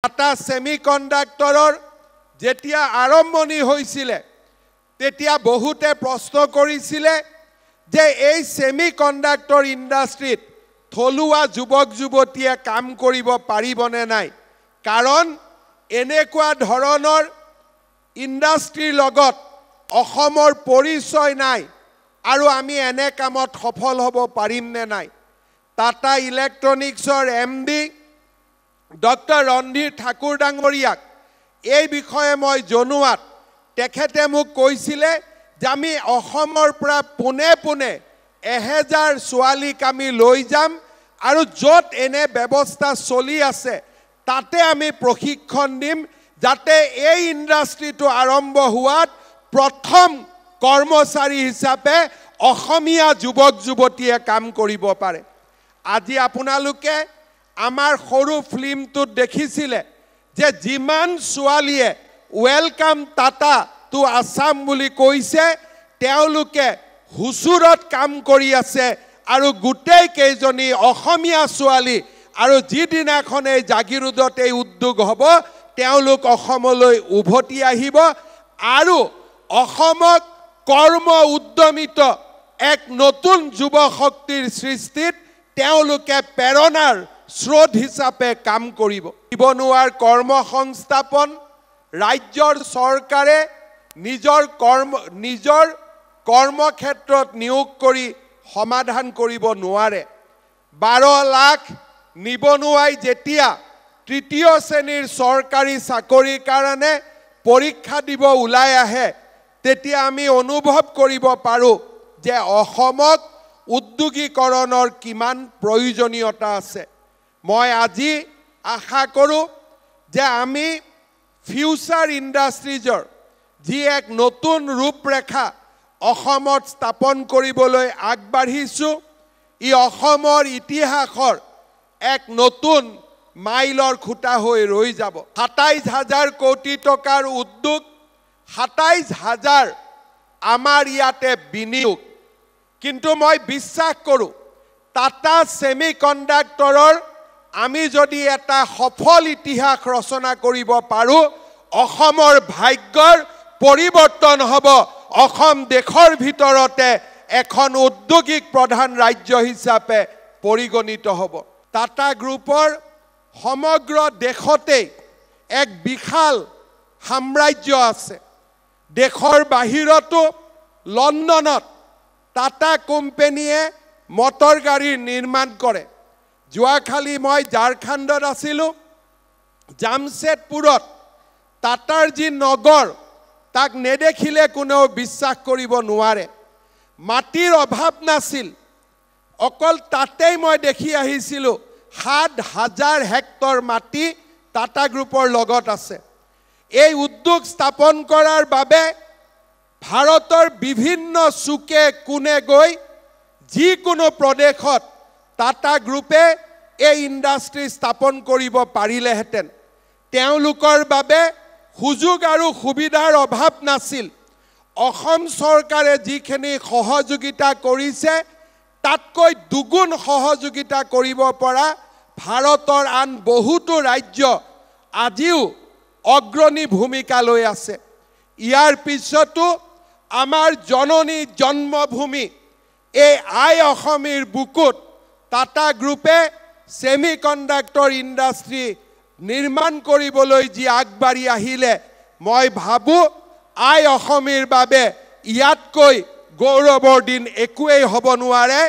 টাটা সেমিকন্ডাক্টৰৰ যেতিয়া আৰম্ভণি হৈছিল তেতিয়া বহুতে প্ৰশ্ন কৰিছিল যে এই সেমিকন্ডাক্টৰ ইণ্ডাষ্ট্ৰীত থলুৱা যুৱক যুৱতীয়ে কাম কৰিব পাৰিবনে নাই কাৰণ এনেকুৱা ধৰণৰ ইণ্ডাষ্ট্ৰীৰ লগত অসমৰ পৰিচয় নাই আৰু আমি এনে কামত সফল হ'ব পাৰিম নে নাই টাটা ইলেক্ট্ৰনিক্সৰ এমডি ডক্টৰ ৰন্ধীৰ ঠাকুৰ ডাঙৰীয়াক এই বিষয়ে মই জনোৱাত তেখেতে মোক কৈছিল যে আমি অসমৰ পৰা পুনে পুনে 1000 ছোৱালীক আমি লৈ যাম আৰু য'ত এনে ব্যৱস্থা চলি আছে তাতে আমি প্ৰশিক্ষণ দিম যাতে এই ইণ্ডাষ্ট্ৰীটো আৰম্ভ হোৱাত প্ৰথম কৰ্মচাৰী হিচাপে অসমীয়া যুৱক যুৱতীয়ে কাম কৰিব পাৰে আজি আপোনালোকে আমাৰ সৰু ফিল্মটোত দেখিছিলে যে যিমান ছোৱালীয়ে ওয়েলকাম টাটা টু আসাম বুলি কৈছে তেওঁলোকে হুচুৰত কাম কৰি আছে আৰু গোটেই কেইজনী অসমীয়া ছোৱালী আৰু যিদিনাখন এই জাগিৰোডত এই উদ্যোগ হ'ব তেওঁলোক অসমলৈ উভতি আহিব আৰু অসমক কৰ্ম উদ্যমিত এক নতুন যুৱ শক্তিৰ সৃষ্টিত তেওঁলোকে প্ৰেৰণাৰ স্ৰোত হিচাপে কাম কৰিব নিবনুৱাৰ কৰ্মসংস্থাপন ৰাজ্যৰ চৰকাৰে নিজৰ কৰ্মক্ষেত্ৰত নিয়োগ কৰি সমাধান কৰিব নোৱাৰে 12 লাখ নিবনুৱাই যেতিয়া তৃতীয় শ্ৰেণীৰ চৰকাৰী চাকৰিৰ কাৰণে পৰীক্ষা দিব ওলাই আহে তেতিয়া আমি অনুভৱ কৰিব পাৰো যে অসমক উদ্যোগীকৰণৰ কিমান প্ৰয়োজনীয়তা আছে মই আজি আশা কৰোঁ যে আমি ফিউচাৰ ইণ্ডাষ্ট্ৰিজৰ যি এক নতুন ৰূপৰেখা অসমত স্থাপন কৰিবলৈ আগবাঢ়িছোঁ ই অসমৰ ইতিহাসৰ এক নতুন মাইলৰ খুঁটা হৈ ৰৈ যাব 27000 কোটি টকাৰ উদ্যোগ 27000 আমাৰ ইয়াতে বিনিয়োগ কিন্তু মই বিশ্বাস কৰোঁ টাটা সেমিকন্ডাক্টৰৰ আমি যদি এটা সফল ইতিহাস ৰচনা কৰিব পাৰোঁ অসমৰ ভাগ্যৰ পৰিৱৰ্তন হ'ব অসম দেশৰ ভিতৰতে এখন উদ্যোগিক প্ৰধান ৰাজ্য হিচাপে পৰিগণিত হ'ব টাটা গ্ৰুপৰ সমগ্ৰ দেশতে এক বিশাল সাম্ৰাজ্য আছে দেশৰ বাহিৰতো লণ্ডনত টাটা কোম্পানীয়ে মটৰ গাড়ী নিৰ্মাণ কৰে যোৱাকালি মই ঝাৰখণ্ডত আছিলোঁ জামশেদপুৰত টাটাৰ যি নগৰ তাক নেদেখিলে কোনেও বিশ্বাস কৰিব নোৱাৰে মাটিৰ অভাৱ নাছিল অকল তাতেই মই দেখি আহিছিলোঁ 7000 হেক্টৰ মাটি টাটা গ্ৰুপৰ লগত আছে এই উদ্যোগ স্থাপন কৰাৰ বাবে ভাৰতৰ বিভিন্ন চুকে কোণে গৈ যিকোনো প্ৰদেশত টাটা গ্ৰুপে এই ইণ্ডাষ্ট্ৰী স্থাপন কৰিব পাৰিলেহেঁতেন তেওঁলোকৰ বাবে সুযোগ আৰু সুবিধাৰ অভাৱ নাছিল অসম চৰকাৰে যিখিনি সহযোগিতা কৰিছে তাতকৈ দুগুণ সহযোগিতা কৰিব পৰা ভাৰতৰ আন বহুতো ৰাজ্য আজিও অগ্ৰণী ভূমিকা লৈ আছে ইয়াৰ পিছতো আমাৰ জননী জন্মভূমি এই আই অসমীৰ বুকুত টাটা গ্ৰুপে সেমিকন্ডাক্টৰ ইণ্ডাষ্ট্ৰী নিৰ্মাণ কৰিবলৈ যি আগবাঢ়ি আহিলে মই ভাবোঁ আই অসমীৰ বাবে ইয়াতকৈ গৌৰৱৰ দিন একোৱেই হ'ব নোৱাৰে